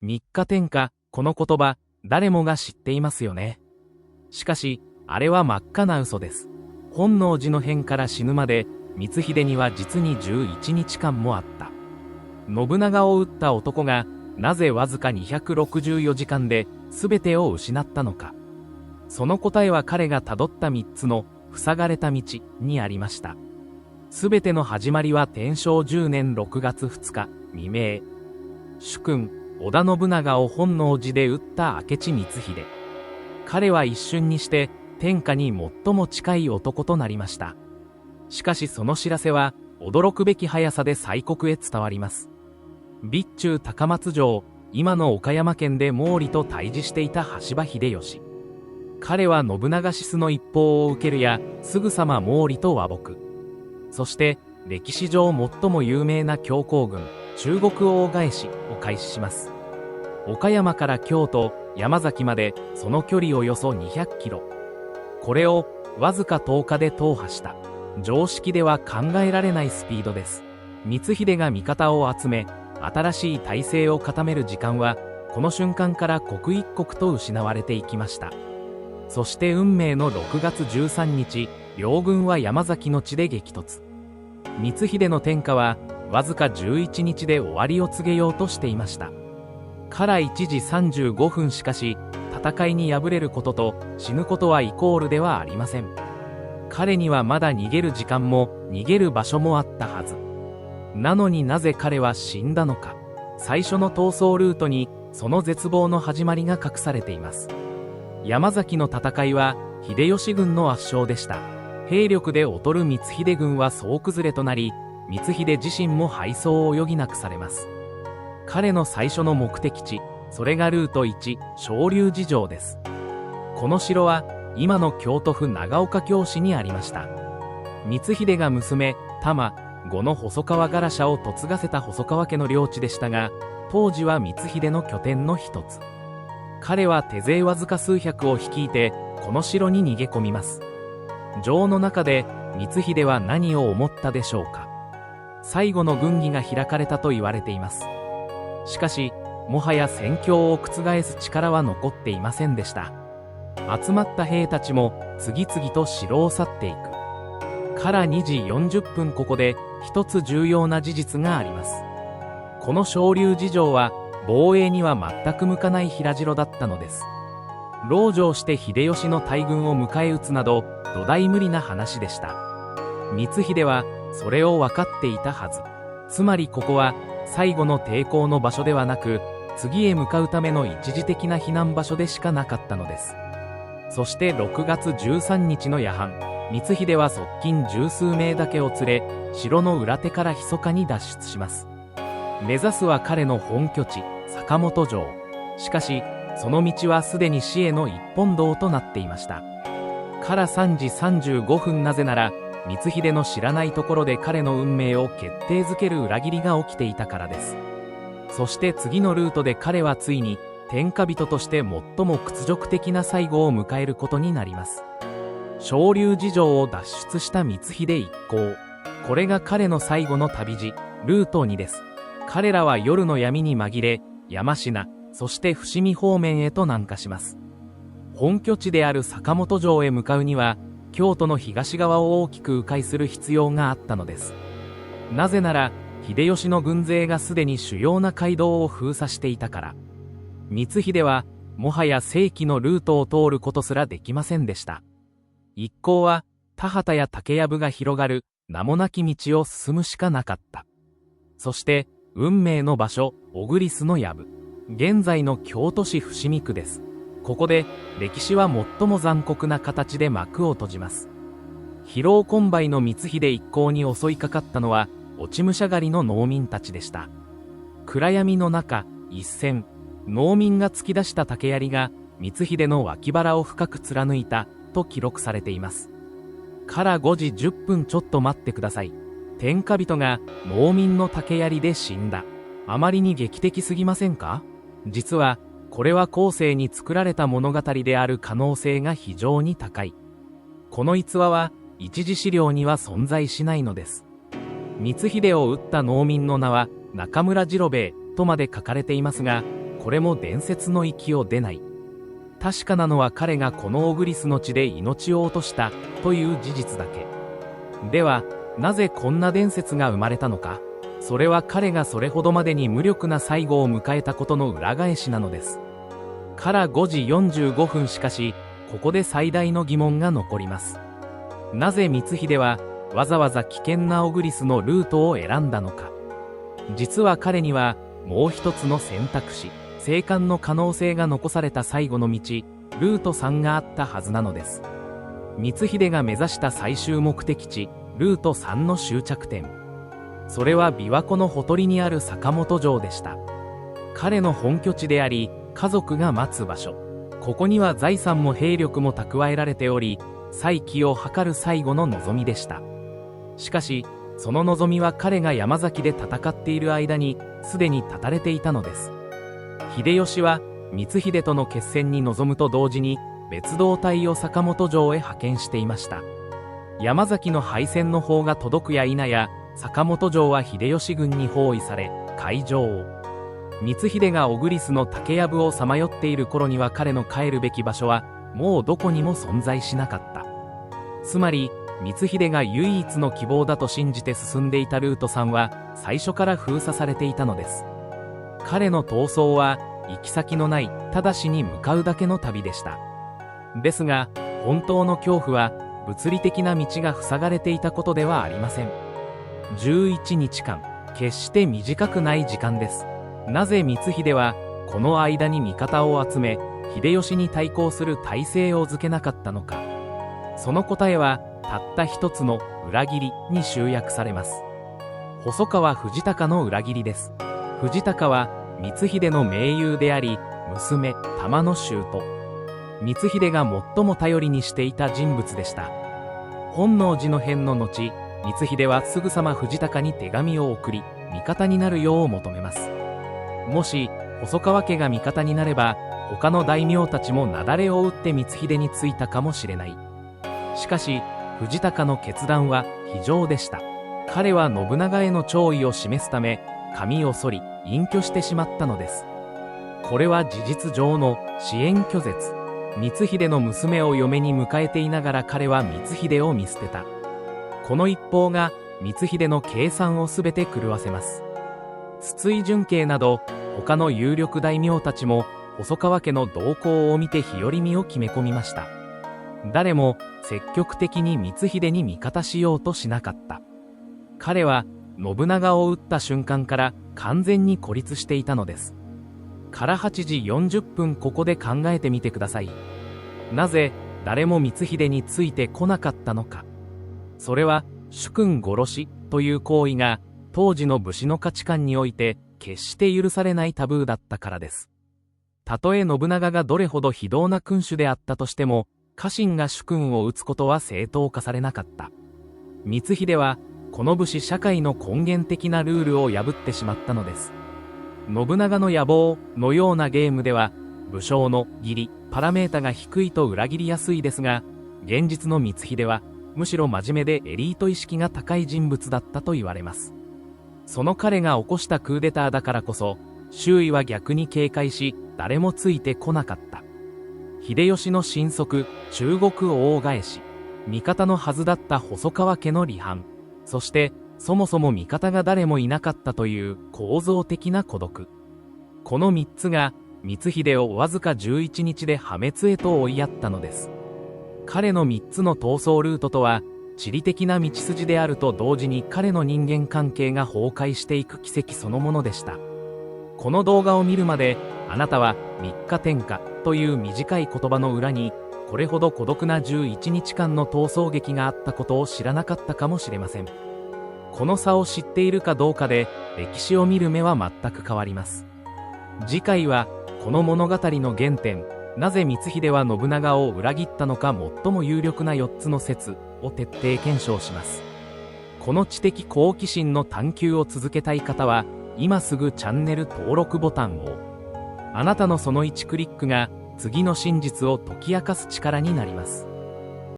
三日天下、この言葉、誰もが知っていますよね。しかし、あれは真っ赤な嘘です。本能寺の変から死ぬまで、光秀には実に11日間もあった。信長を討った男が、なぜわずか264時間で全てを失ったのか。その答えは彼がたどった3つの塞がれた道にありました。全ての始まりは天正10年6月2日未明。主君、織田信長を本能寺で討った明智光秀。彼は一瞬にして天下に最も近い男となりました。しかしその知らせは驚くべき速さで西国へ伝わります。備中高松城、今の岡山県で毛利と対峙していた羽柴秀吉。彼は信長死すの一報を受けるやすぐさま毛利と和睦。そして歴史上最も有名な強行軍中国大返しを開始します。岡山から京都、山崎までその距離およそ200キロ。これをわずか10日で踏破した。常識では考えられないスピードです。光秀が味方を集め、新しい体制を固める時間はこの瞬間から刻一刻と失われていきました。そして運命の6月13日、両軍は山崎の地で激突。光秀の天下はわずか11日で終わりを告げようとしていました。から1時35分。しかし戦いに敗れることと死ぬことはイコールではありません。彼にはまだ逃げる時間も逃げる場所もあったはず。なのになぜ彼は死んだのか。最初の逃走ルートにその絶望の始まりが隠されています。山崎の戦いは秀吉軍の圧勝でした。兵力で劣る光秀軍は総崩れとなり、光秀自身も敗走を余儀なくされます。彼の最初の目的地、それがルート1、鍾龍寺城です。この城は今の京都府長岡京市にありました。光秀が娘玉5の細川ガラシャを嫁がせた細川家の領地でしたが、当時は光秀の拠点の一つ。彼は手勢わずか数百を率いてこの城に逃げ込みます。城の中で光秀は何を思ったでしょうか。最後の軍議が開かれたと言われています。しかしもはや戦況を覆す力は残っていませんでした。集まった兵たちも次々と城を去っていく。から2時40分。ここで一つ重要な事実があります。この鍾龍寺城は防衛には全く向かない平城だったのです。籠城して秀吉の大軍を迎え撃つなど土台無理な話でした。光秀はそれを分かっていたはず。つまりここは最後の抵抗の場所ではなく、次へ向かうための一時的な避難場所でしかなかったのです。そして6月13日の夜半、光秀は側近十数名だけを連れ、城の裏手から密かに脱出します。目指すは彼の本拠地、坂本城。しかしその道はすでに死への一本道となっていました。から3時35分。なぜなら光秀の知らないところで彼の運命を決定づける裏切りが起きていたからです。そして次のルートで彼はついに天下人として最も屈辱的な最後を迎えることになります。鍾龍寺城を脱出した光秀一行。これが彼の最後の旅路、ルート2です。彼らは夜の闇に紛れ、山科、そして伏見方面へと南下します。本拠地である坂本城へ向かうには、京都の東側を大きく迂回する必要があったのです。なぜなら、秀吉の軍勢がすでに主要な街道を封鎖していたから。光秀は、もはや正規のルートを通ることすらできませんでした。一行は、田畑や竹やぶが広がる名もなき道を進むしかなかった。そして、運命の場所、小栗栖の藪。現在の京都市伏見区です。ここで歴史は最も残酷な形で幕を閉じます。疲労困憊の光秀一行に襲いかかったのは落ち武者狩りの農民たちでした。暗闇の中、一戦、農民が突き出した竹槍が光秀の脇腹を深く貫いたと記録されています。から5時10分。ちょっと待ってください。天下人が農民の竹槍で死んだ。あまりに劇的すぎませんか？実はこれは後世に作られた物語である可能性が非常に高い。この逸話は一次資料には存在しないのです。光秀を討った農民の名は中村次郎兵衛とまで書かれていますが、これも伝説の域を出ない。確かなのは彼がこのオグリスの地で命を落としたという事実だけ。では、なぜこんな伝説が生まれたのか。それは彼がそれほどまでに無力な最後を迎えたことの裏返しなのです。から5時45分。しかし、ここで最大の疑問が残ります。なぜ光秀はわざわざ危険なオグリスのルートを選んだのか。実は彼にはもう一つの選択肢、生還の可能性が残された最後の道、ルート3があったはずなのです。光秀が目指した最終目的地、ルート3の終着点。それは琵琶湖のほとりにある坂本城でした。彼の本拠地であり、家族が待つ場所。ここには財産も兵力も蓄えられており、再起を図る最後の望みでした。しかし、その望みは彼が山崎で戦っている間に、すでに絶たれていたのです。秀吉は、光秀との決戦に臨むと同時に、別動隊を坂本城へ派遣していました。山崎の敗戦の報が届くや否や、坂本城は秀吉軍に包囲され、開城を。光秀が小栗の竹やぶをさまよっている頃には彼の帰るべき場所は、もうどこにも存在しなかった。つまり、光秀が唯一の希望だと信じて進んでいたルート3は、最初から封鎖されていたのです。彼の逃走は、行き先のない、直しに向かうだけの旅でした。ですが、本当の恐怖は、物理的な道が塞がれていたことではありません。11日間、決して短くない時間です。なぜ光秀は、この間に味方を集め、秀吉に対抗する体制を築けなかったのか。その答えは、たった一つの裏切りに集約されます。細川藤孝の裏切りです。藤孝は、光秀の盟友であり、娘、玉の舅。光秀が最も頼りにしていた人物でした。本能寺の変の後、光秀はすぐさま藤孝に手紙を送り、味方になるよう求めます。もし、細川家が味方になれば、他の大名たちも雪崩を打って光秀についたかもしれない。しかし、藤孝の決断は非常でした。彼は信長への弔意を示すため、髪を剃り、隠居してしまったのです。これは事実上の支援拒絶。光秀の娘を嫁に迎えていながら彼は光秀を見捨てた。この一報が光秀の計算をすべて狂わせます。筒井純慶など他の有力大名たちも細川家の動向を見て日和見を決め込みました。誰も積極的に光秀に味方しようとしなかった。彼は信長を討った瞬間から完全に孤立していたのです。から8時40分。ここで考えてみてください。なぜ誰も光秀についてこなかったのか。それは主君殺しという行為が当時の武士の価値観において決して許されないタブーだったからです。たとえ信長がどれほど非道な君主であったとしても、家臣が主君を討つことは正当化されなかった。光秀はこの武士社会の根源的なルールを破ってしまったのです。信長の野望のようなゲームでは武将の義理パラメータが低いと裏切りやすいですが、現実の光秀はむしろ真面目でエリート意識が高い人物だったと言われます。その彼が起こしたクーデターだからこそ、周囲は逆に警戒し誰もついてこなかった。秀吉の神速、中国大返し、味方のはずだった細川家の離反、そしてそもそも味方が誰もいなかったという構造的な孤独。この3つが光秀をわずか11日で破滅へと追いやったのです。彼の3つの逃走ルートとは地理的な道筋であると同時に彼の人間関係が崩壊していく奇跡そのものでした。この動画を見るまであなたは3日天下という短い言葉の裏にこれほど孤独な11日間の逃走劇があったことを知らなかったかもしれません。この差を知っているかどうかで歴史を見る目は全く変わります。次回はこの物語の原点、なぜ光秀は信長を裏切ったのか最も有力な4つの説を徹底検証します。この知的好奇心の探求を続けたい方は今すぐチャンネル登録ボタンを。あなたのその1クリックが次の真実を解き明かす力になります。